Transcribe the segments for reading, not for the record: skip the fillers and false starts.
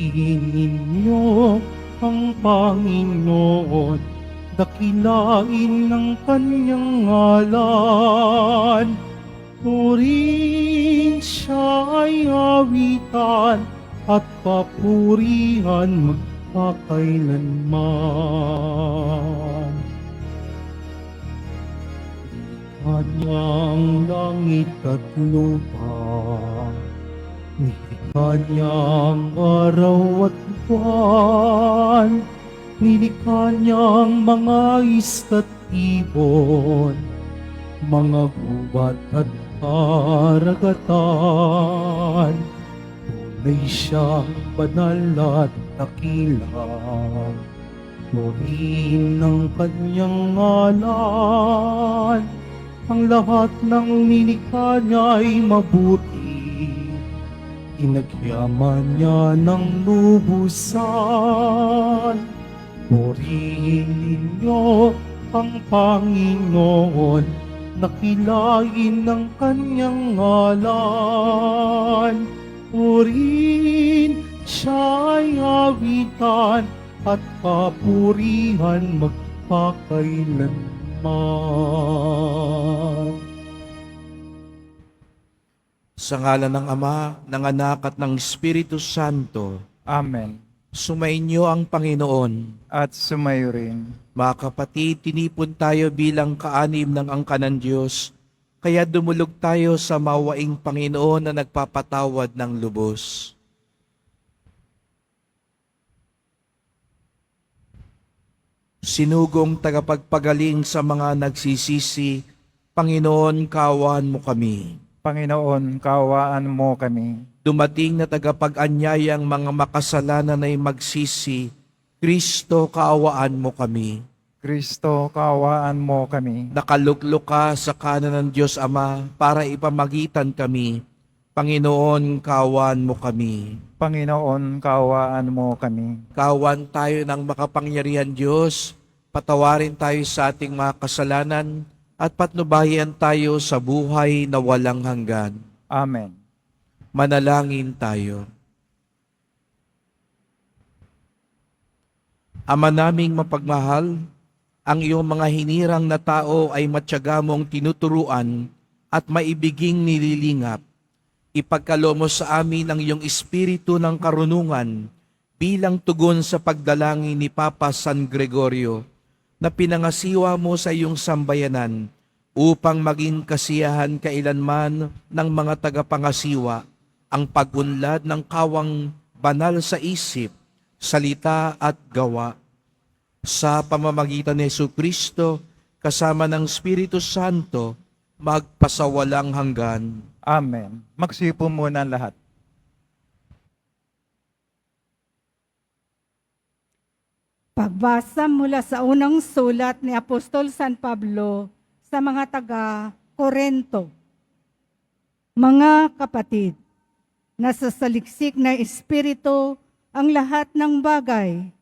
Purihin ninyo ang Panginoon, dakilain ng kanyang ngalan. Purihin siya ay awitan at papurihan magpakailanman. Kanyang langit at lupa, nilikha niyang araw at buwan, nilikha niyang mga isda't ibon, mga gubat at karagatan. Tunay siyang banal at dakila, purihin ng kanyang ngalan. Ang lahat ng nilikha niya ay mabuti, inagyaman niya ng lubusan. Purihin ninyo ang Panginoon, dakilain ng kanyang ngalan. Purihin siya ay awitan at papurihan magpakailanman. Sa ngalan ng Ama, ng Anak at ng Espiritu Santo, Amen. sumainyo ang Panginoon. At sumayo rin. Mga kapatid, tinipon tayo bilang kaanim ng angka ng Diyos, kaya dumulog tayo sa mawaing Panginoon na nagpapatawad ng lubos. Sinugong tagapagpagaling sa mga nagsisisi, Panginoon, kaawaan mo kami. Panginoon, kaawaan mo kami. Dumating na tagapag-anyayang mga makasalanan ay magsisi, Kristo, kaawaan mo kami. Kristo, kaawaan mo kami. Nakaluklok ka sa kanan ng Diyos Ama para ipamagitan kami. Panginoon, kaawaan mo kami. Panginoon, kaawaan mo kami. Kaawaan tayo ng makapangyarihan Diyos, patawarin tayo sa ating mga kasalanan, at patnubayan tayo sa buhay na walang hanggan. Amen. Manalangin tayo. Ama naming mapagmahal, ang iyong mga hinirang na tao ay matyaga mong tinuturuan at maibiging nililingap. Ipagkaloob mo sa amin ang iyong espiritu ng karunungan bilang tugon sa pagdalangin ni Papa San Gregorio na pinangasiwa mo sa iyong sambayanan upang maging kasiyahan kailanman ng mga tagapangasiwa ang pagunlad ng kawang banal sa isip, salita at gawa. Sa pamamagitan ni Jesucristo, kasama ng Espiritu Santo, magpasawalang hanggan. Amen. Magsipo muna ang lahat. Pagbasa mula sa unang sulat ni Apostol San Pablo sa mga taga-Korento. Mga kapatid, nasa saliksik na espiritu ang lahat ng bagay,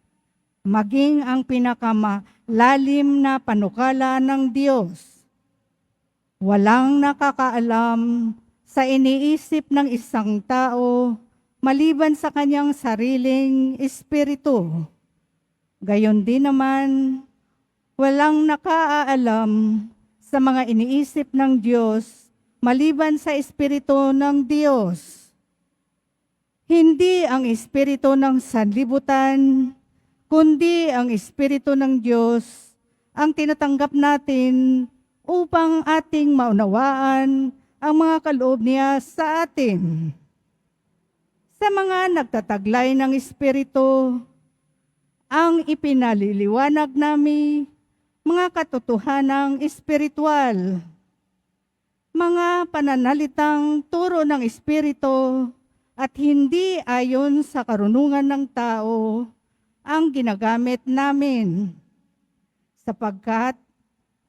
maging ang pinakamalalim na panukala ng Diyos. Walang nakakaalam sa iniisip ng isang tao maliban sa kanyang sariling espiritu. Gayon din naman, walang nakaalam sa mga iniisip ng Diyos maliban sa espiritu ng Diyos. Hindi ang espiritu ng sanlibutan, kundi ang espiritu ng Diyos ang tinatanggap natin upang ating maunawaan ang mga kaloob niya sa atin. Sa mga nagtataglay ng espiritu, ang ipinaliliwanag namin mga katotohanang espiritual, mga pananalitang turo ng espiritu at hindi ayon sa karunungan ng tao ang ginagamit namin. Sapagkat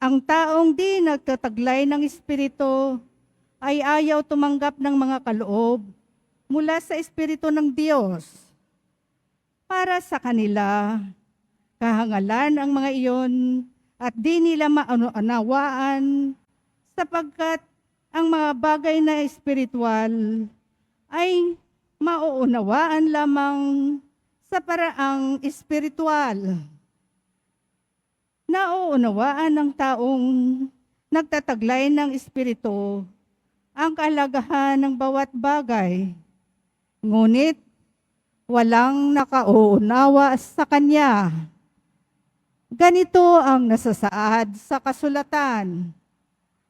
ang taong di nagtataglay ng espiritu ay ayaw tumanggap ng mga kaloob mula sa espiritu ng Diyos. Para sa kanila, kahangalan ang mga iyon at di nila maunawaan sapagkat ang mga bagay na espiritual ay mauunawaan lamang sa paraang espiritual. Nauunawaan ng taong nagtataglay ng espiritu ang kahalagahan ng bawat bagay. Ngunit walang nakauunawa sa kanya. Ganito ang nasasaad sa kasulatan.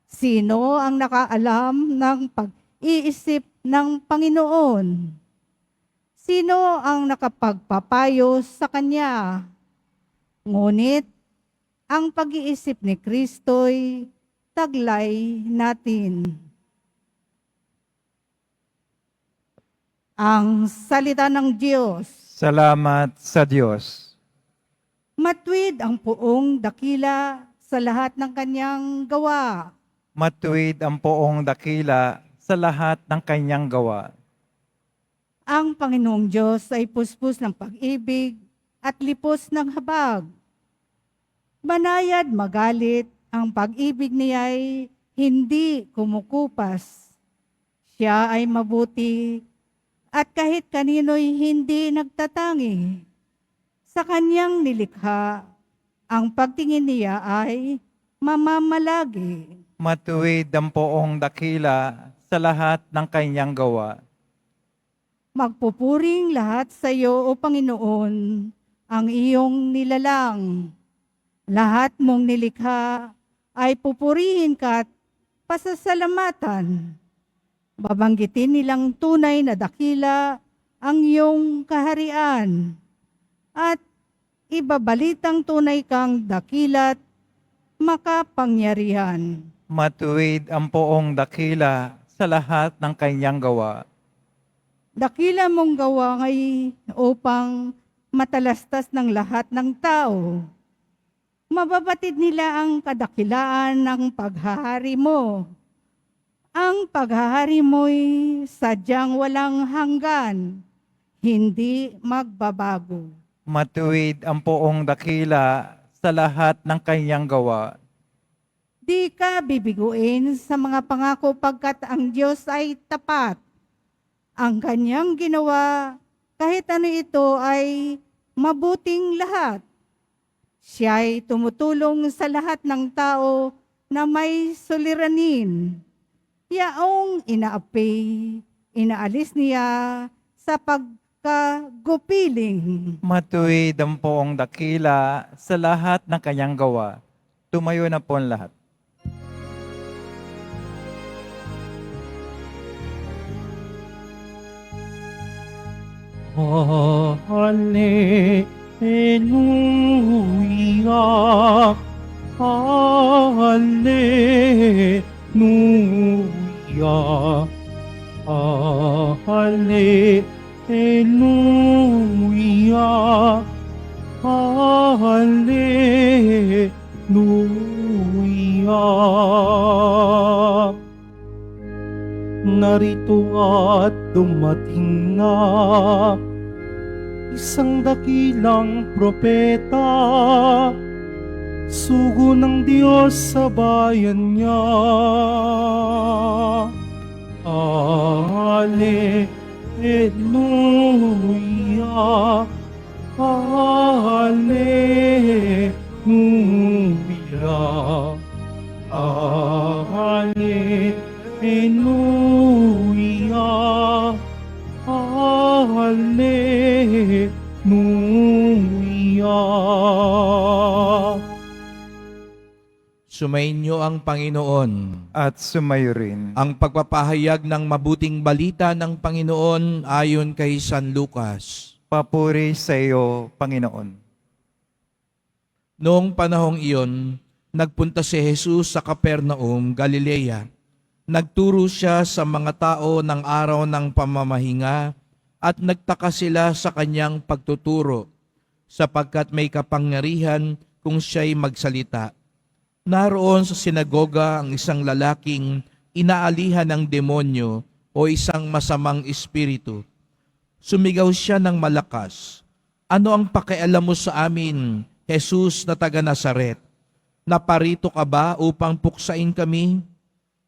Sino ang nakaalam ng pag-iisip ng Panginoon? Sino ang nakapagpapayo sa kanya? Ngunit ang pag-iisip ni Kristo'y taglay natin. Ang salita ng Diyos. Salamat sa Diyos. Matuwid ang puong dakila sa lahat ng kanyang gawa. Matuwid ang poong dakila sa lahat ng kanyang gawa. Ang Panginoong Diyos ay puspos ng pag-ibig at lipos ng habag. Banayad magalit, ang pag-ibig niya'y hindi kumukupas. Siya ay mabuti at kahit kanino'y hindi nagtatangi. Sa kanyang nilikha, ang pagtingin niya ay mamamalagi. Matuwid ang poong dakila sa lahat ng kanyang gawa. Magpupuring lahat sa iyo, O Panginoon, ang iyong nilalang. Lahat mong nilikha ay pupurihin ka at pasasalamatan. Babanggitin nilang tunay na dakila ang iyong kaharian at ibabalitang tunay kang dakilat makapangyarihan. Matuwid ang poong dakila sa lahat ng kanyang gawa. Dakila mong gawa ngay upang matalastas ng lahat ng tao. Mababatid nila ang kadakilaan ng paghahari mo. Ang paghahari mo'y sadyang walang hanggan, hindi magbabago. Matuwid ang poong dakila sa lahat ng kanyang gawa. Di ka bibiguin sa mga pangako pagkat ang Diyos ay tapat. Ang kanyang ginawa, kahit ano ito ay mabuting lahat. Siya'y tumutulong sa lahat ng tao na may suliranin. Yaong inaapi, inaalis niya sa pagkagupiling. Matuwid ang poong dakila sa lahat ng kanyang gawa. Tumayo na po ang lahat. Hallelujah, Hallelujah, Hallelujah, Hallelujah. Narito at dumating na isang dakilang propeta, sugo ng Diyos sa bayan niya. Hallelujah, Hallelujah, Hallelujah, Hallelujah. Sumainyo ang Panginoon. At sumayo rin. Ang pagpapahayag ng mabuting balita ng Panginoon ayon kay San Lucas. Papuri sa iyo, Panginoon. Noong panahong iyon, nagpunta si Jesus sa Capernaum, Galilea. Nagturo siya sa mga tao ng araw ng pamamahinga at nagtaka sila sa kanyang pagtuturo, sapagkat may kapangyarihan kung siya'y magsalita. Naroon sa sinagoga ang isang lalaking inaalihan ng demonyo o isang masamang espiritu. Sumigaw siya ng malakas, "Ano ang pakialam mo sa amin, Jesus na taga Nazaret? Naparito ka ba upang puksain kami?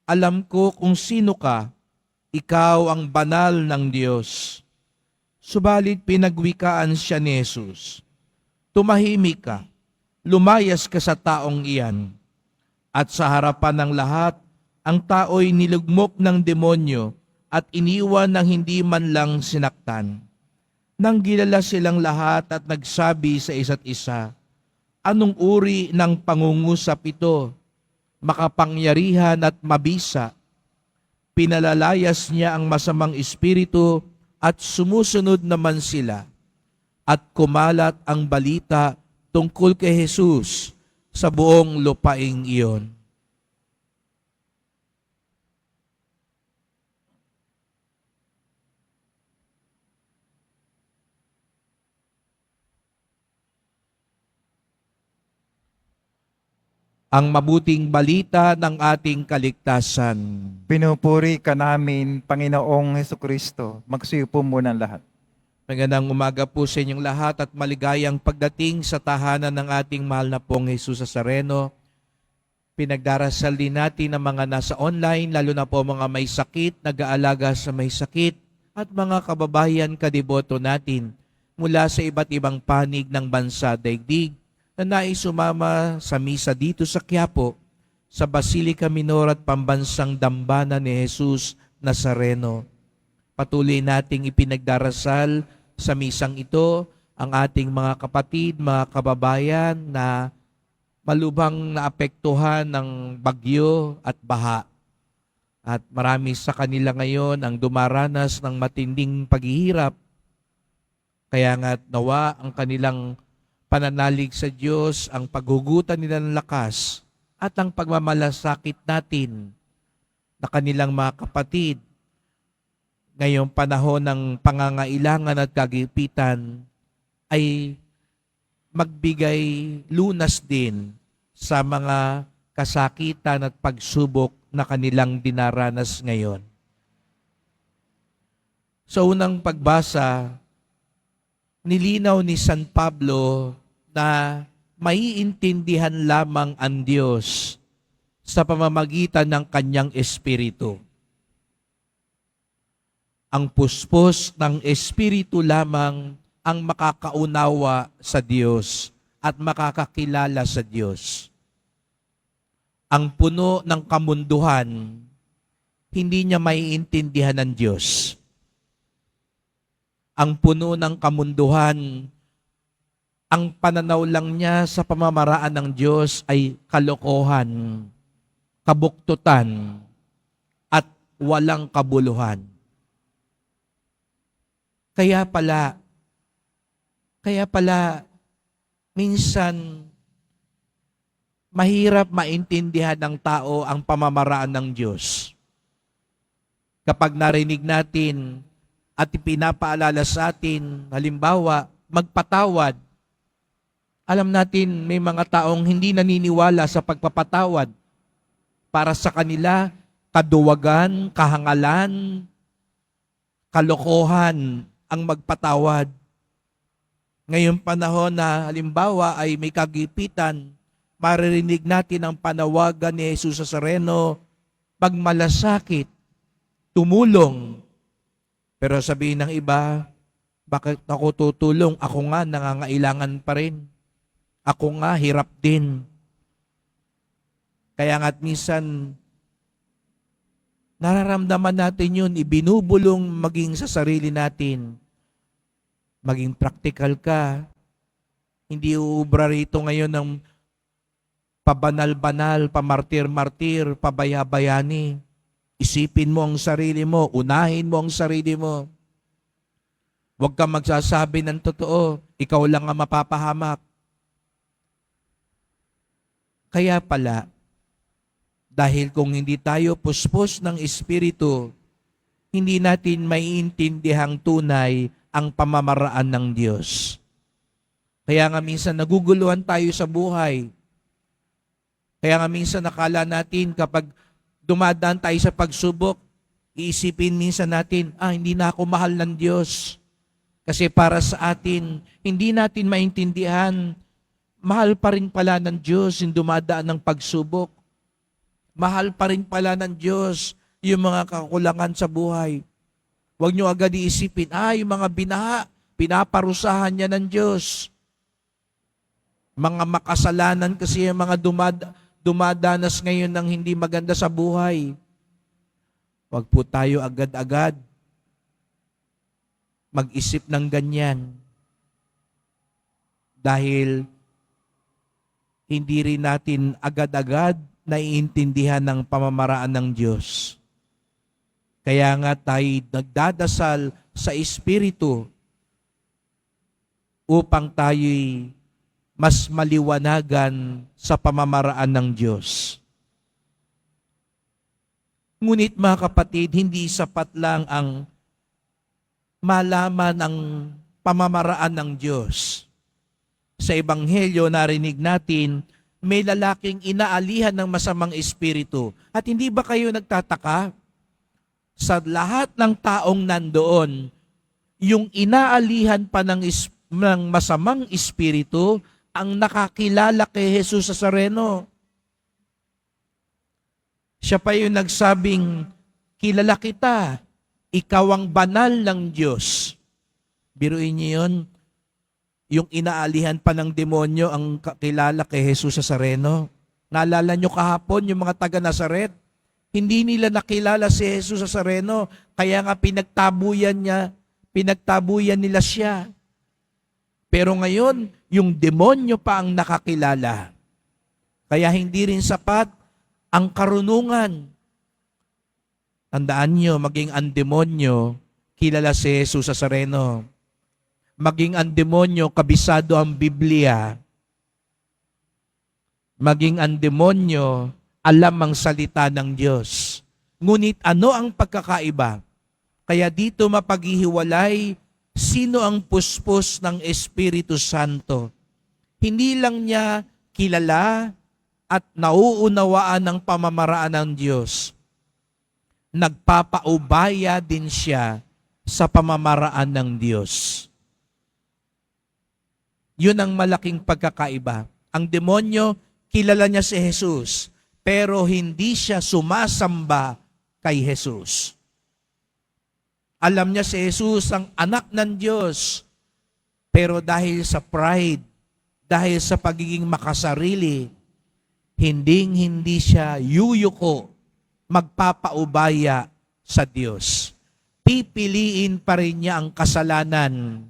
Alam ko kung sino ka, ikaw ang banal ng Diyos." Subalit pinagwikaan siya ni Jesus, "Tumahimik ka, lumayas ka sa taong iyan." At sa harapan ng lahat, ang tao'y nilugmok ng demonyo at iniwan ng hindi man lang sinaktan. Nang gilala silang lahat at nagsabi sa isa't isa, "Anong uri ng pangungusap ito? Makapangyarihan at mabisa." Pinalalayas niya ang masamang espiritu at sumusunod naman sila. At kumalat ang balita tungkol kay Jesus sa buong lupaing iyon. Ang mabuting balita ng ating kaligtasan. Pinupuri ka namin, Panginoong Hesukristo. Magsiupo muna ang lahat. Magandang umaga po sa inyong lahat at maligayang pagdating sa tahanan ng ating mahal na pong Jesus Nazareno. Pinagdarasal din natin ang mga nasa online, lalo na po mga may sakit, nag-aalaga sa may sakit, at mga kababayan kadiboto natin mula sa iba't ibang panig ng bansa daigdig na nais sumama sa misa dito sa Quiapo, sa Basilica Minor at Pambansang Dambana ni Jesus Nazareno. Patuloy nating ipinagdarasal sa misang ito ang ating mga kapatid, mga kababayan na malubhang naapektuhan ng bagyo at baha. At marami sa kanila ngayon ang dumaranas ng matinding paghihirap. Kaya nga nawa ang kanilang pananalig sa Diyos, ang paghugutan nila ng lakas at ang pagmamalasakit natin na kanilang mga kapatid ngayong panahon ng pangangailangan at kagipitan ay magbigay lunas din sa mga kasakitan at pagsubok na kanilang dinaranas ngayon. Sa unang pagbasa, nilinaw ni San Pablo na maiintindihan lamang ang Diyos sa pamamagitan ng kanyang Espiritu. Ang puspos ng Espiritu lamang ang makakaunawa sa Diyos at makakakilala sa Diyos. Ang puno ng kamunduhan, hindi niya maiintindihan ng Diyos. Ang puno ng kamunduhan, ang pananaw lang niya sa pamamaraan ng Diyos ay kalokohan, kabuktutan, at walang kabuluhan. Kaya pala, minsan, mahirap maintindihan ng tao ang pamamaraan ng Diyos. Kapag narinig natin at ipinapaalala sa atin, halimbawa, magpatawad, alam natin may mga taong hindi naniniwala sa pagpapatawad. Para sa kanila, kaduwagan, kahangalan, kalokohan ang magpatawad. Ngayong panahon na halimbawa ay may kagipitan, maririnig natin ang panawagan ni Jesus Nazareno, pagmalasakit, tumulong. Pero sabihin ng iba, bakit ako tutulong? Ako nga nangangailangan pa rin. Ako nga hirap din. Kaya nga't minsan, nararamdaman natin yun, ibinubulong maging sa sarili natin. Maging practical ka. Hindi uubra rito ngayon ng pabanal-banal, pamartir-martir, pabaya-bayani. Isipin mo ang sarili mo, unahin mo ang sarili mo. Huwag kang magsasabi ng totoo, ikaw lang ang mapapahamak. Kaya pala, dahil kung hindi tayo puspos ng Espiritu, hindi natin maiintindihang tunay ang pamamaraan ng Diyos. Kaya nga minsan naguguluhan tayo sa buhay. Kaya nga minsan nakala natin kapag dumadaan tayo sa pagsubok, iisipin minsan natin, hindi na ako mahal ng Diyos. Kasi para sa atin, hindi natin maintindihan, mahal pa rin pala ng Diyos yung dumadaan ng pagsubok. Mahal pa rin pala ng Diyos yung mga kakulangan sa buhay. Huwag nyo agad iisipin, yung mga binaha, pinaparusahan niya ng Diyos. Mga makasalanan kasi yung mga dumadanas ngayon ng hindi maganda sa buhay. Huwag po tayo agad-agad mag-isip ng ganyan. Dahil hindi rin natin agad-agad naiintindihan ng pamamaraan ng Diyos. Kaya nga tayo nagdadasal sa Espiritu upang tayo'y mas maliwanagan sa pamamaraan ng Diyos. Ngunit mga kapatid, hindi sapat lang ang malaman ang pamamaraan ng Diyos. Sa Ebanghelyo, narinig natin, may lalaking inaalihan ng masamang espiritu. At hindi ba kayo nagtataka? Sa lahat ng taong nandoon, yung inaalihan pa ng masamang espiritu, ang nakakilala kay Jesus Nazareno. Siya pa yung nagsabing, kilala kita, ikaw ang banal ng Diyos. Biruin niyo yun, yung inaalihan pa ng demonyo ang kilala kay Jesus Nazareno. Naalala nyo kahapon yung mga taga Nazaret? Hindi nila nakilala si Jesus Nazareno, kaya nga pinagtabuyan nila siya. Pero ngayon, yung demonyo pa ang nakakilala. Kaya hindi rin sapat ang karunungan. Tandaan nyo, maging ang demonyo, kilala si Jesus Nazareno. Maging ang demonyo, kabisado ang Biblia. Maging ang demonyo, alam ang salita ng Diyos. Ngunit ano ang pagkakaiba? Kaya dito mapaghihiwalay sino ang puspos ng Espiritu Santo. Hindi lang niya kilala at nauunawaan ng pamamaraan ng Diyos. Nagpapaubaya din siya sa pamamaraan ng Diyos. Yun ang malaking pagkakaiba. Ang demonyo, kilala niya si Jesus, pero hindi siya sumasamba kay Jesus. Alam niya si Jesus ang anak ng Diyos, pero dahil sa pride, dahil sa pagiging makasarili, hindi siya yuyuko, magpapaubaya sa Diyos. Pipiliin pa rin niya ang kasalanan.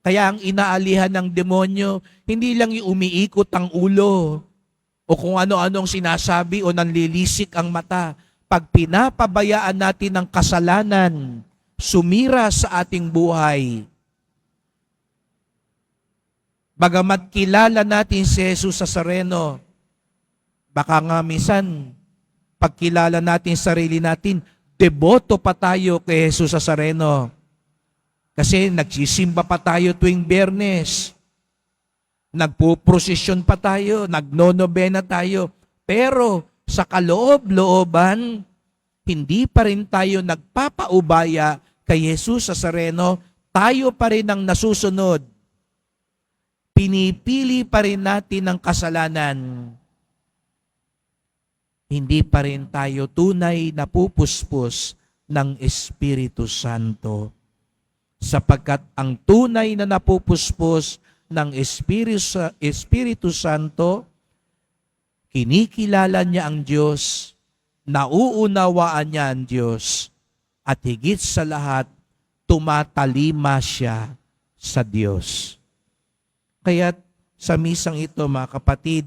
Kaya ang inaalihan ng demonyo, hindi lang yung umiikot ang ulo, o kung ano-anong sinasabi o nanlilisik ang mata. Pag pinapabayaan natin ang kasalanan, sumira sa ating buhay. Bagamat kilala natin si Jesus Nazareno, baka nga minsan, pagkilala natin sarili natin, deboto pa tayo kay Jesus Nazareno. Kasi nagsisimba pa tayo tuwing Biyernes. Nagpuprosesyon pa tayo, nagnonobena tayo. Pero sa kaloob-looban, hindi pa rin tayo nagpapaubaya kay Jesus Nazareno. Tayo pa rin ang nasusunod. Pinipili pa rin natin ang kasalanan. Hindi pa rin tayo tunay na pupuspos ng Espiritu Santo. Sapagkat ang tunay na napupuspos ng Espiritu Santo, kinikilala niya ang Diyos, nauunawaan niya ang Diyos, at higit sa lahat, tumatalima siya sa Diyos. Kaya sa misang ito, mga kapatid,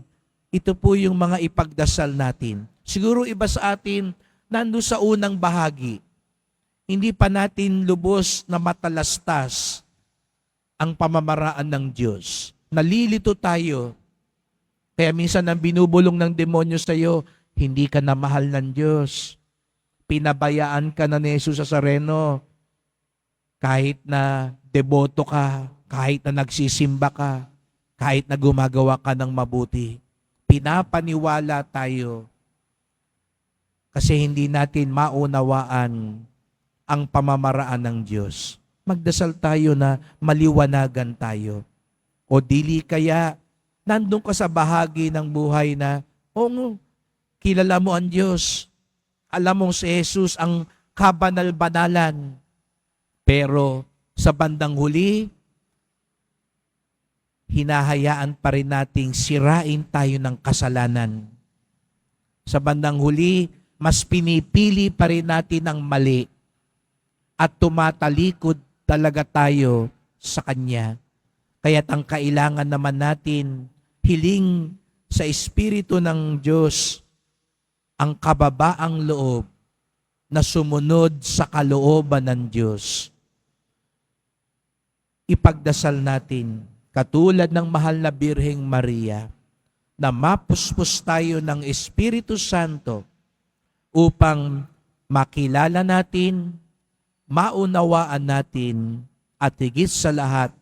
ito po yung mga ipagdasal natin. Siguro iba sa atin, nando sa unang bahagi, hindi pa natin lubos na matalastas ang pamamaraan ng Diyos. Nalilito tayo. Kaya minsan ang binubulong ng demonyo sa iyo, hindi ka na mahal ng Diyos. Pinabayaan ka na ni Jesus Nazareno. Kahit na deboto ka, kahit na nagsisimba ka, kahit na gumagawa ka ng mabuti. Pinapaniwala tayo. Kasi hindi natin maunawaan ang pamamaraan ng Diyos. Magdasal tayo na maliwanagan tayo. O dili kaya, nandun ka sa bahagi ng buhay na, kilala mo ang Diyos. Alam mong si Jesus ang kabanal-banalan. Pero sa bandang huli, hinahayaan pa rin nating sirain tayo ng kasalanan. Sa bandang huli, mas pinipili pa rin natin ang mali at tumatalikod talaga tayo sa Kanya. Kaya't ang kailangan naman natin, hiling sa Espiritu ng Diyos, ang kababaang loob na sumunod sa kalooban ng Diyos. Ipagdasal natin, katulad ng mahal na Birheng Maria, na mapuspos tayo ng Espiritu Santo upang makilala natin, maunawaan natin, at higit sa lahat,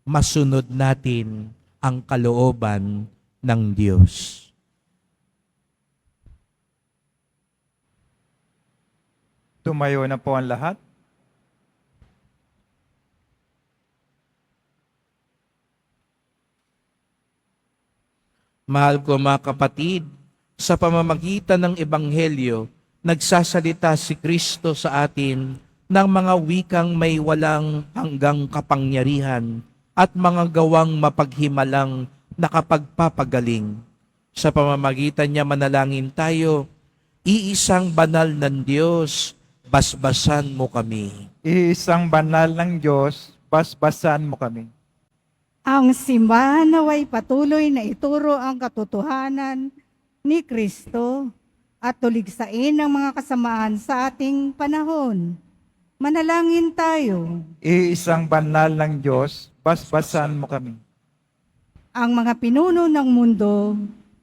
masunod natin ang kalooban ng Diyos. Tumayo na po ang lahat. Mahal ko mga kapatid, sa pamamagitan ng Ebanghelyo, nagsasalita si Kristo sa atin ng mga wikang may walang hanggang kapangyarihan at mga gawang mapaghimalang nakapagpapagaling. Sa pamamagitan niya manalangin tayo, iisang banal ng Diyos, basbasan mo kami. Iisang banal ng Diyos, basbasan mo kami. Ang simbahan naway patuloy na ituro ang katotohanan ni Kristo at tuligsain ang mga kasamaan sa ating panahon. Manalangin tayo. Iisang banal ng Diyos, basbasan mo kami. Ang mga pinuno ng mundo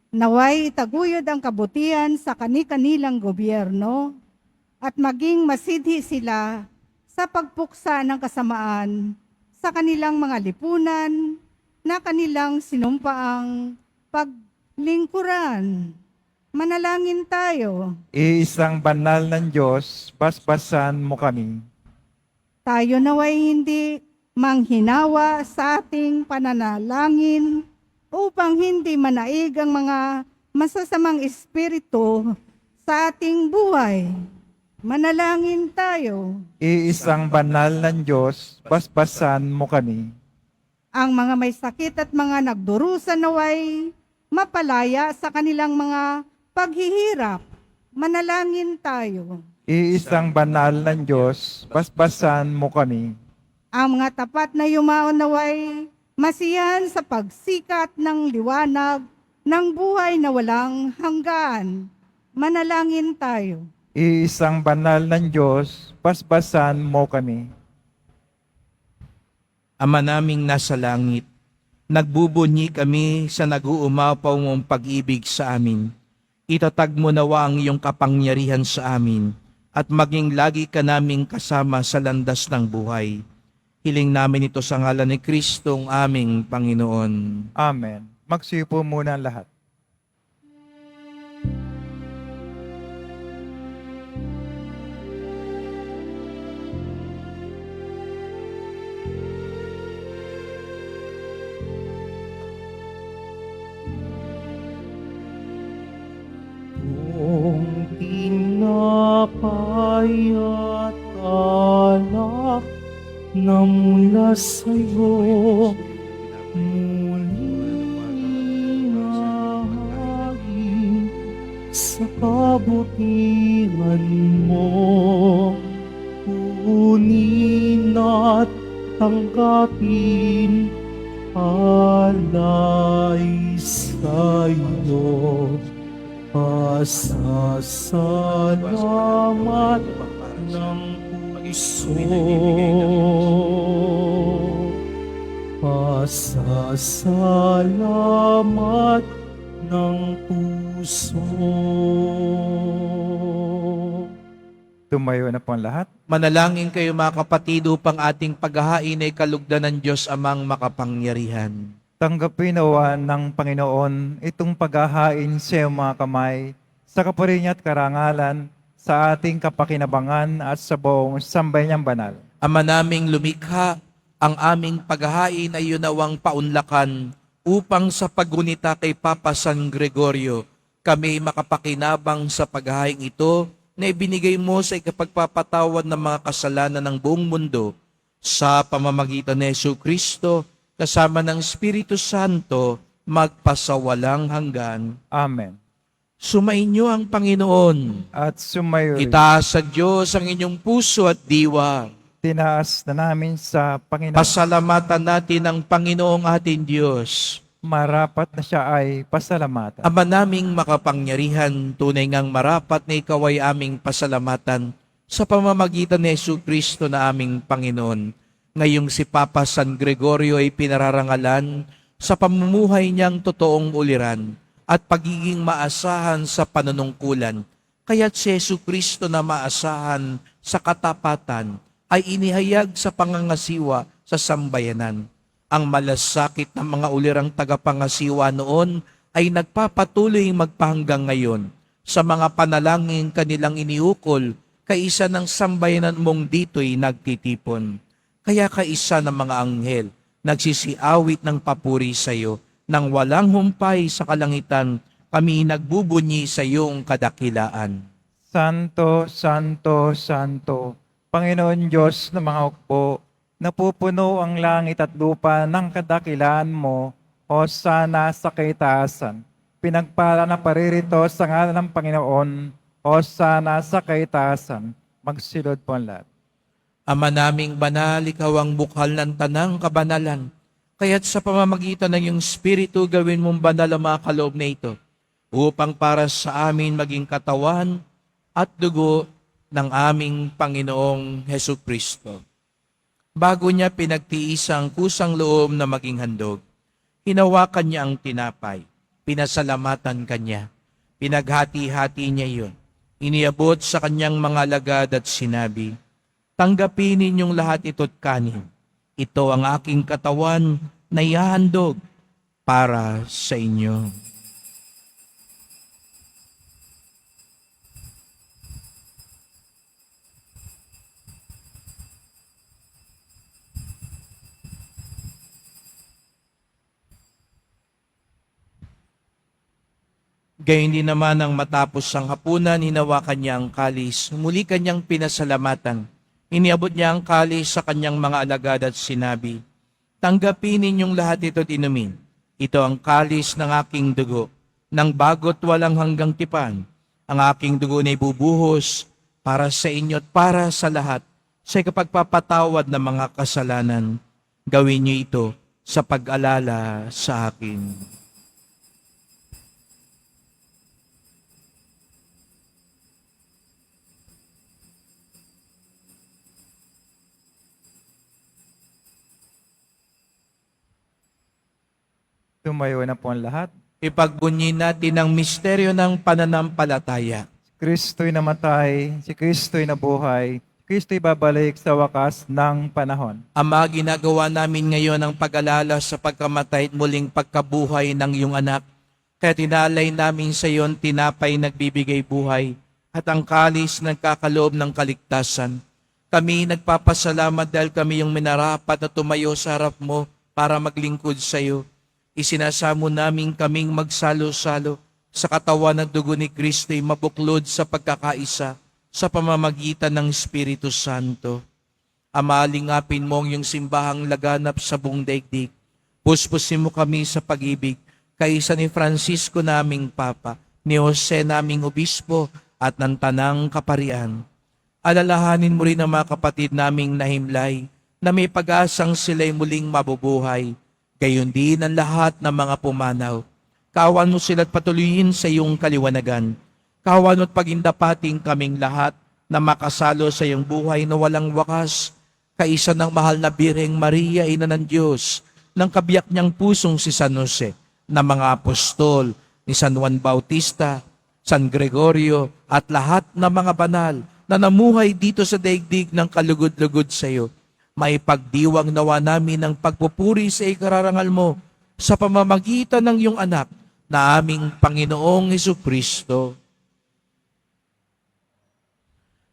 naway itaguyod ang kabutihan sa kani-kanilang gobyerno at maging masidhi sila sa pagpuksa ng kasamaan sa kanilang mga lipunan na kanilang sinumpaang paglingkuran. Manalangin tayo. Iisang banal ng Diyos, basbasan mo kami. Tayo naway hindi manghinawa sa ating pananalangin upang hindi manaig ang mga masasamang espiritu sa ating buhay. Manalangin tayo. Iisang banal ng Diyos, basbasan mo kami. Ang mga may sakit at mga nagdurusa naway mapalaya sa kanilang mga paghihirap. Manalangin tayo. Iisang banal ng Diyos, basbasan mo kami. Ang mga tapat na yumao naway masiyahan sa pagsikat ng liwanag ng buhay na walang hanggan. Manalangin tayo. Iisang banal ng Diyos, basbasan mo kami. Ama naming nasa langit, nagbubunyi kami sa nag-uumapaw mong pag-ibig sa amin. Itatag mo nawa ang iyong kapangyarihan sa amin at maging lagi ka naming kasama sa landas ng buhay. Hiling namin ito sa ngalan ni Kristong aming Panginoon. Amen. Magsiupo muna ang lahat. Kung tinapay at alak na mula sa'yo, muling ahagin sa kabutihan mo. Kunin at tanggapin alay sa'yo. Pasasalamat ng puso. Pasasalamat ng puso. Tumayo na po ang lahat. Manalangin kayo mga kapatid upang ating paghahain ay kalugdan ng Diyos amang makapangyarihan. Tanggapin nawa ng Panginoon itong paghahain sa iyong mga kamay, sa kapuri niya at karangalan, sa ating kapakinabangan at sa buong sambayanang banal. Ama naming lumikha, ang aming paghahain ay yunawang paunlakan upang sa paggunita kay Papa San Gregorio, kami makapakinabang sa paghahain ito na ibinigay mo sa ikapagpapatawad ng mga kasalanan ng buong mundo sa pamamagitan ni Jesucristo kasama ng Espiritu Santo magpasawalang hanggan. Amen. Sumainyo ang Panginoon. At sumayo rin. Itaas sa Diyos ang inyong puso at diwa. Tinaas na namin sa Panginoon. Pasalamatan natin ang Panginoong ating Diyos. Marapat na siya ay pasalamatan. Ama naming makapangyarihan, tunay ngang marapat na ikaw ay aming pasalamatan sa pamamagitan ni Jesucristo na aming Panginoon. Ngayong si Papa San Gregorio ay pinararangalan sa pamumuhay niyang totoong uliran at pagiging maasahan sa panunungkulan. Kaya't si Jesucristo na maasahan sa katapatan ay inihayag sa pangangasiwa sa sambayanan. Ang malasakit ng mga ulirang tagapangasiwa noon ay nagpapatuloy magpahanggang ngayon sa mga panalangin kanilang iniukol kaisa ng sambayanan mong dito'y nagtitipon. Kaya kaisa ng mga anghel nagsisiawit ng papuri sa iyo nang walang humpay sa kalangitan kami nagbubunyi sa iyong kadakilaan. Santo, Santo, Santo, Panginoon Diyos ng mga hukbo, napupuno ang langit at lupa ng kadakilaan mo, Hosana sa kaitaasan. Pinagpala na paririto sa ngalan ng Panginoon, Hosana sa kaitaasan. Magsilod po ang lahat. Ama naming banal, ikaw ang bukhal ng tanang kabanalan. Kaya't sa pamamagitan ng iyong Espiritu, gawin mong banal ang mga kaloob na ito, upang para sa amin maging katawan at dugo ng aming Panginoong Hesukristo. Bago niya pinagtiis ang kusang loob na maging handog, hinawakan niya ang tinapay, pinasalamatan kanya, pinaghati-hati niya iyon, iniabot sa kanyang mga alagad at sinabi, "Tanggapin ninyong lahat ito't kanin. Ito ang aking katawan na ihahandog para sa inyo." Gayon din naman ang matapos ang hapunan, hinawakan niya ang kalis. Muli kanyang pinasalamatan. Iniabot niya ang kalis sa kanyang mga alagad at sinabi, "Tanggapin ninyong lahat ito't inumin. Ito ang kalis ng aking dugo, ng bago't walang hanggang tipan. Ang aking dugo na ibubuhos para sa inyo at para sa lahat sa ikapagpapatawad ng mga kasalanan. Gawin niyo ito sa pag-alala sa akin." Tumayo na po ang lahat. Ipagbunyi natin ang misteryo ng pananampalataya. Si Kristo'y namatay, si Kristo'y nabuhay, si Kristo'y babalik sa wakas ng panahon. Ama, ginagawa namin ngayon ang pag-alala sa pagkamatay at muling pagkabuhay ng iyong anak. Kaya tinalay namin sa iyon tinapay nagbibigay buhay at ang kalis nagkakaloob ng kaligtasan. Kami nagpapasalamat dahil kami yung minarapat na tumayo sa harap mo para maglingkod sa iyo. Isinasamo namin kaming magsalo-salo sa katawan at dugo ni Kristo'y mabuklod sa pagkakaisa sa pamamagitan ng Espiritu Santo. Ama, lingapin mo ang iyong simbahang laganap sa buong daigdig. Puspusin mo kami sa pag-ibig, kaisa ni Francisco naming Papa, ni Jose naming Obispo at ng Tanang Kaparian. Alalahanin mo rin ang mga kapatid naming nahimlay na may pag-asang sila'y muling mabubuhay. Gayon din ang lahat ng mga pumanaw. Kawan mo sila't patuloyin sa iyong kaliwanagan. Kawan mo't pagindapating kaming lahat na makasalo sa iyong buhay na walang wakas. Kaisa ng mahal na Birheng Maria, Ina ng Diyos, ng kabiyak niyang pusong si San Jose, na mga apostol, ni San Juan Bautista, San Gregorio, at lahat ng mga banal na namuhay dito sa daigdig ng kalugod-lugod sa iyo. Maipagdiwang nawa namin ang pagpupuri sa ikararangal mo sa pamamagitan ng iyong anak na aming Panginoong Hesukristo.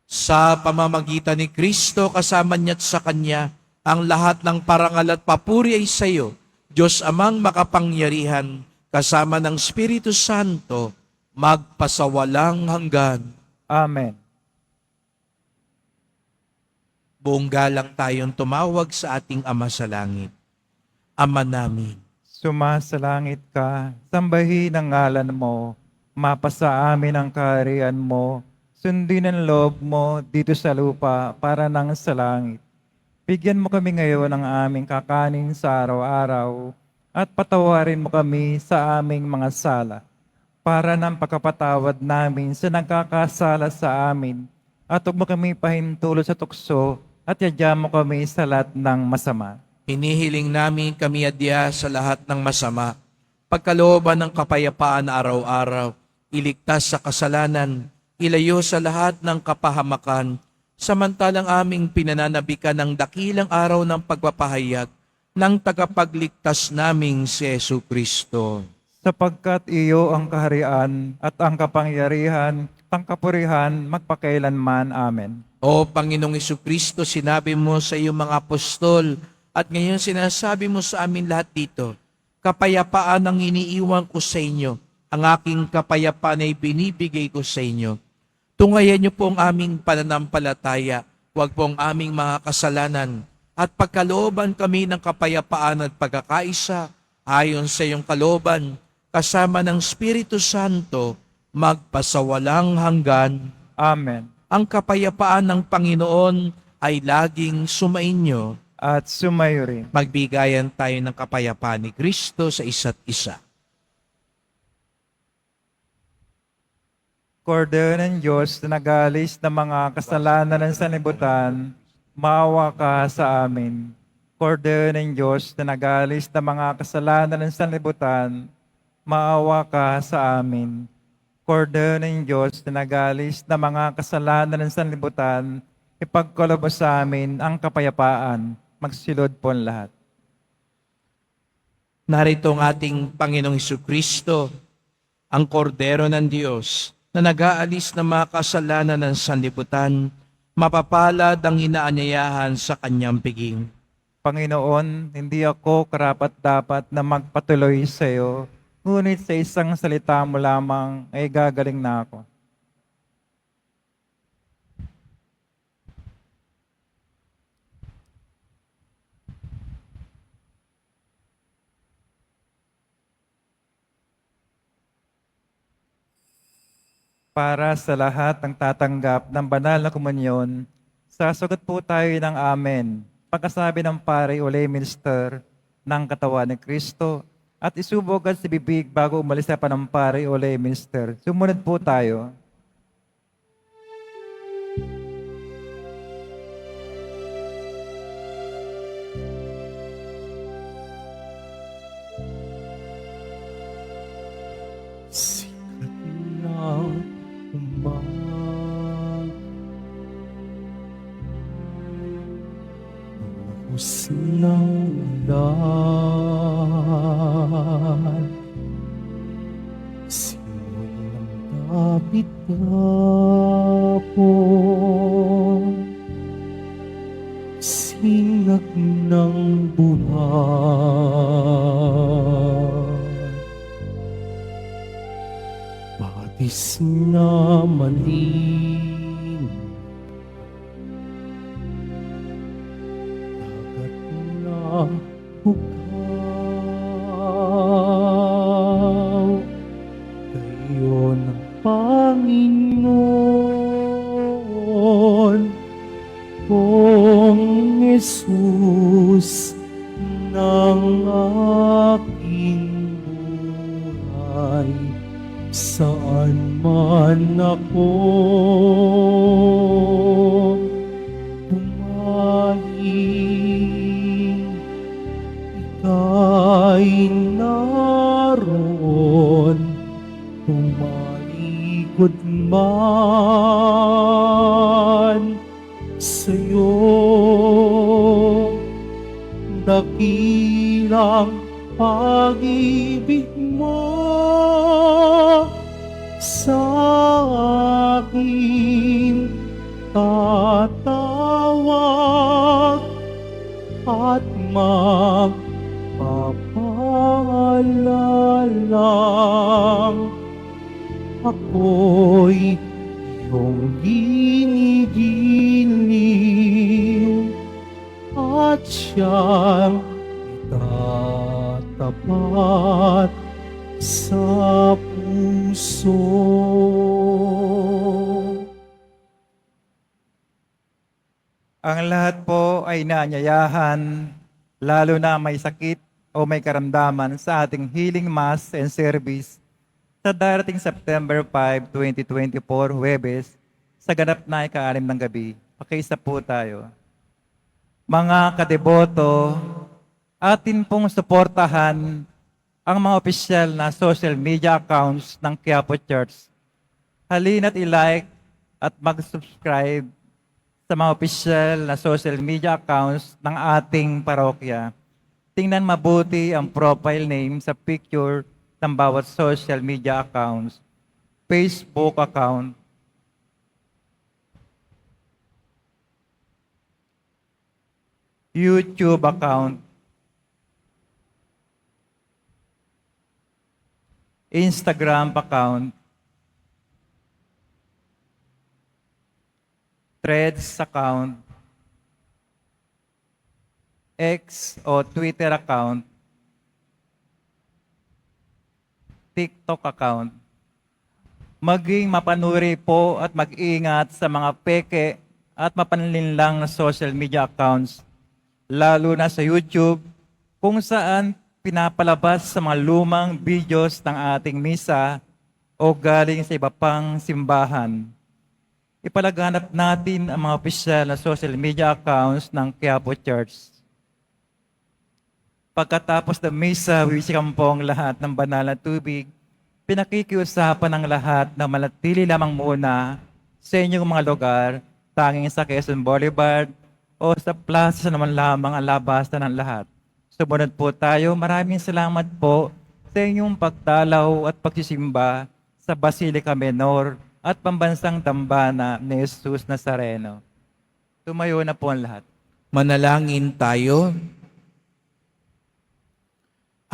Sa pamamagitan ni Kristo, kasama niya at sa Kanya, ang lahat ng parangal at papuri ay sa iyo, Diyos Amang makapangyarihan, kasama ng Espiritu Santo, magpasawalang hanggan. Amen. Buong galang tayong tumawag sa ating Ama sa Langit. Ama namin, Sumasalangit ka, sambahin ang ngalan mo, mapasa amin ang kaharian mo, sundin ang loob mo dito sa lupa para nang sa langit. Bigyan mo kami ngayon ng aming kakanin sa araw-araw at patawarin mo kami sa aming mga sala para ng pagkapatawad namin sa nagkakasala sa amin at huwag mo kami pahintulot sa tukso at yadya mo kami sa lahat ng masama. hinihiling namin kami adya sa lahat ng masama, pagkalooban ng kapayapaan araw-araw, iligtas sa kasalanan, ilayo sa lahat ng kapahamakan, samantalang aming pinananabikan ng dakilang araw ng pagpapahayag ng tagapagligtas naming si Jesucristo. Sapagkat iyo ang kaharian at ang kapangyarihan, ang kapurihan, magpakailanman. Amen. O Panginoong Jesucristo, sinabi mo sa iyong mga apostol, at ngayon sinasabi mo sa amin lahat dito, kapayapaan ang iniiwan ko sa inyo, ang aking kapayapaan ay binibigay ko sa inyo. Tungayan niyo po ang aming pananampalataya, huwag po ang aming mga kasalanan, at pagkalooban kami ng kapayapaan at pagkakaisa, ayon sa iyong kalooban, kasama ng Espiritu Santo, magpasawalang hanggan. Amen. Ang kapayapaan ng Panginoon ay laging sumainyo. At sumayo rin. Magbigayan tayo ng kapayapaan ni Kristo sa isa't isa. Kordero ng Diyos na nagalis ng mga kasalanan ng sanlibutan, maawa ka sa amin. Kordero ng Diyos na nagalis ng mga kasalanan ng sanlibutan, maawa ka sa amin. Kordero ng Diyos na nagalis ng mga kasalanan ng sanlibutan, ipagkaloob sa amin ang kapayapaan. Magsilod po ang lahat. Narito ang ating Panginoong Jesucristo, ang Kordero ng Diyos, na nag-aalis ng mga kasalanan ng sanlibutan, mapapalad ang inaanyayahan sa kanyang piging. Panginoon, hindi ako karapat-dapat na magpatuloy sa iyo, ngunit sa isang salita mo lamang ay gagaling na ako. Para sa lahat ng tatanggap ng banal na komunyon, sasagot po tayo ng Amen. Pagkasabi ng pare o lay minister ng katawan ni Kristo at isubog agad sa bibig bago umalis sa panampare o lay minister. Sumunod po tayo. Sikat na umaga, buhos ng ulan, simoy ng dapit-dapon, sinag ng buwan. Batis na maling, dagat na bukaw, kayo ng Panginoon, Kong Jesus ng aking buhay. Saan man ako pumaling, ika'y naroon, tumalikod man sa'yo. Dakilang pag-ibig mo sa akin tatawag at magpapalalang ako'y iyong ginigiliw. at siyang itatapat sa puso. Ang lahat po ay naanyayahan, lalo na may sakit o may karamdaman sa ating healing mass and service sa darating September 5, 2024, Huwebes, sa ganap na ika-6 ng gabi. Pakiisa po tayo. Mga kadeboto, atin pong suportahan ang mga opisyal na social media accounts ng Quiapo Church. Halina't i-like at mag-subscribe sa mga opisyal na social media accounts ng ating parokya. Tingnan mabuti ang profile name sa picture ng bawat social media accounts. Facebook account, YouTube account, Instagram account, Threads account, X o Twitter account, TikTok account. Maging mapanuri po at mag-ingat sa mga peke at mapanlinlang na social media accounts, lalo na sa YouTube, kung saan pinapalabas sa mga lumang videos ng ating misa o galing sa iba pang simbahan. Ipalaganap natin ang mga opisyal na social media accounts ng Quiapo Church. Pagkatapos ng misa, wisikan po ang lahat ng banal na tubig. Pinakikiusapan ng lahat na manatili lamang muna sa inyong mga lugar, tanging sa Quezon Boulevard o sa plaza naman lamang ang labasan ng lahat. Sumunod po tayo. Maraming salamat po sa inyong pagdalaw at pagsisimba sa Basilica Menor at Pambansang Dambana ni Jesus Nazareno. Tumayo na po ang lahat. Manalangin tayo.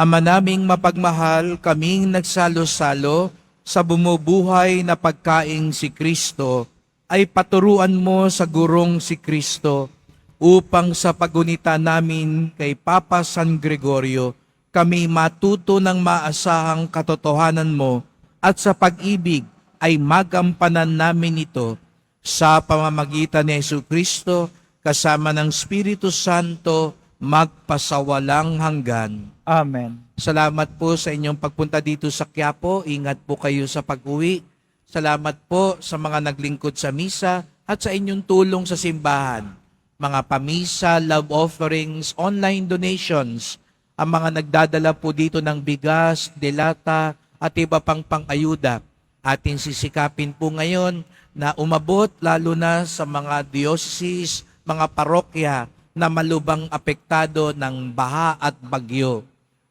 Ama naming mapagmahal, kaming nagsalo-salo sa bumubuhay na pagkaing si Kristo, ay paturuan mo sa gurong si Kristo upang sa pagunita namin kay Papa San Gregorio, kami matuto ng maasahang katotohanan mo at sa pag-ibig ay magampanan namin ito sa pamamagitan ni Jesucristo kasama ng Espiritu Santo magpasawalang hanggan. Amen. Salamat po sa inyong pagpunta dito sa Quiapo. Ingat po kayo sa pag-uwi. Salamat po sa mga naglingkod sa misa at sa inyong tulong sa simbahan. Mga pamisa, love offerings, online donations, ang mga nagdadala po dito ng bigas, delata at iba pang pang-ayuda. Atin sisikapin po ngayon na umabot lalo na sa mga diocese, mga parokya na malubang apektado ng baha at bagyo.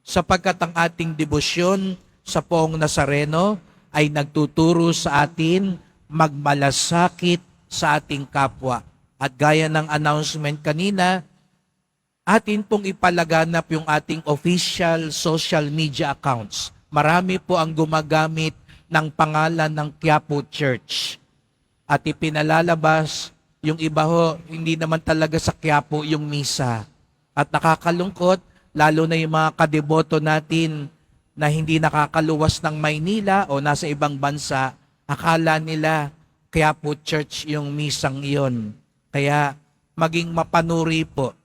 Sapagkat ang ating debosyon sa Poong Nazareno ay nagtuturo sa atin magmalasakit sa ating kapwa. At gaya ng announcement kanina, atin pong ipalaganap yung ating official social media accounts. Marami po ang gumagamit ng pangalan ng Quiapo Church. At ipinalalabas yung iba ho, hindi naman talaga sa Quiapo yung misa. At nakakalungkot, lalo na yung mga kadeboto natin na hindi nakakaluwas ng Maynila o nasa ibang bansa, akala nila Quiapo Church yung misang iyon. Kaya maging mapanuri po,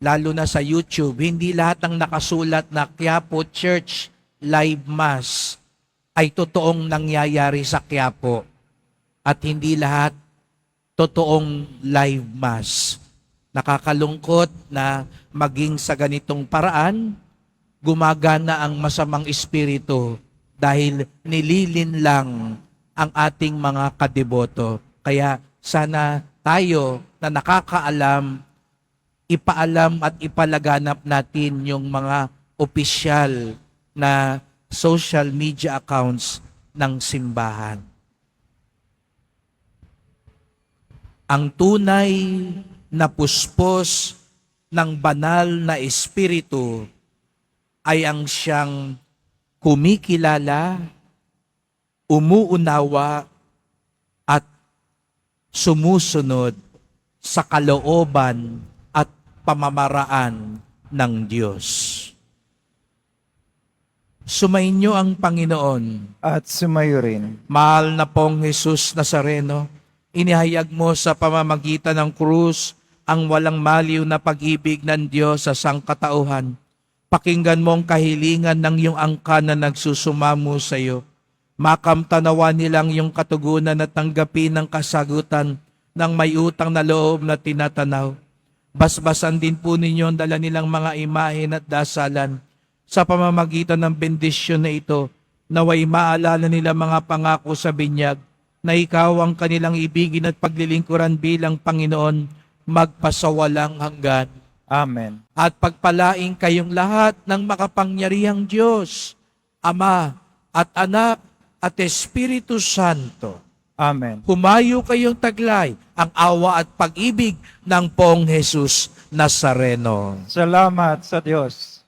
lalo na sa YouTube, hindi lahat ng nakasulat na Quiapo Church Live Mass ay totoong nangyayari sa Quiapo. At hindi lahat totoong live mass. Nakakalungkot na maging sa ganitong paraan, gumagana ang masamang espiritu dahil nililin lang ang ating mga kadeboto. Kaya sana tayo na nakakaalam, ipaalam at ipalaganap natin yung mga opisyal na social media accounts ng simbahan. Ang tunay na puspos ng banal na espiritu ay ang siyang kumikilala, umuunawa, at sumusunod sa kalooban at pamamaraan ng Diyos. Sumainyo ang Panginoon. At sumayo rin. Mahal na pong Jesus Nazareno, inihayag mo sa pamamagitan ng krus ang walang maliw na pag-ibig ng Diyos sa sangkatauhan. Pakinggan mo ang kahilingan ng iyong angkan na nagsusumamo sa iyo. Makamtanawa nilang iyong katugunan at tanggapin ang kasagutan ng may utang na loob na tinatanaw. Basbasan din po ninyo ang dala nilang mga imahen at dasalan. Sa pamamagitan ng bendisyon na ito, naway maalala nila mga pangako sa binyag na ikaw ang kanilang ibigin at paglilingkuran bilang Panginoon magpasawalang hanggan. Amen. At pagpalaing kayong lahat ng makapangyarihang Diyos, Ama at Anak at Espiritu Santo. Amen. Humayo kayong taglay ang awa at pag-ibig ng Pong Jesus Nazareno. Salamat sa Diyos.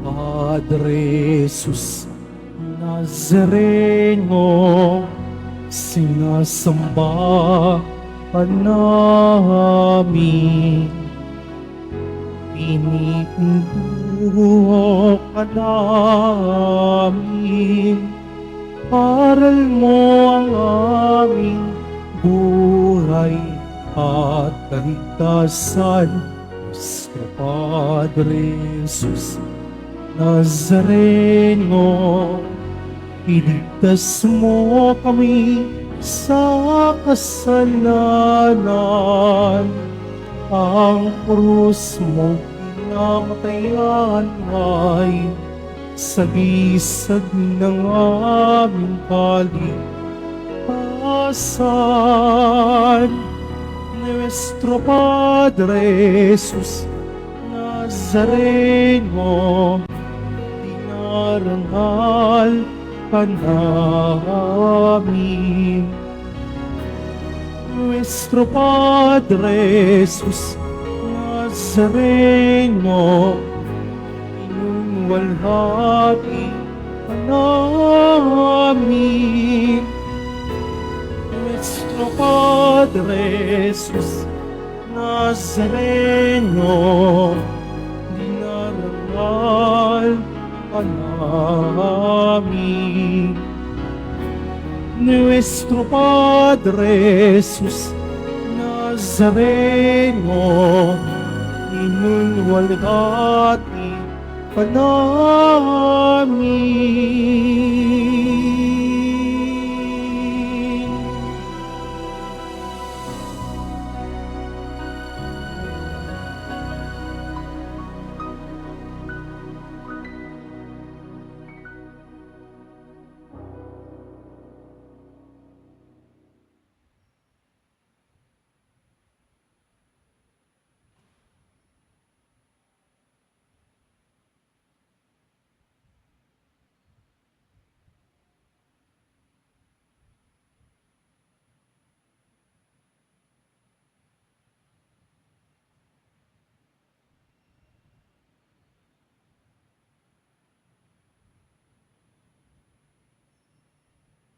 Padre Jesus Nazareno, sinasamba ka namin. Pinipinduho ka namin. Aral mo ang aming buhay at kaligtasan. Nuestro Padre Jesus Nazareno, iligtas mo kami sa kasalanan. Ang krus mo pinamatayan ay sagisag ng aming kaligtasan. Nuestro Padre Jesus Nazareno, dinarangal ka namin. Nuestro Padre Jesus Nazareno, inuwalhati ka namin. Nuestro Padre Jesus Nazareno, dinarangal ka namin. Nuestro Padre Jesus Nazareno, inunwalhati ka namin.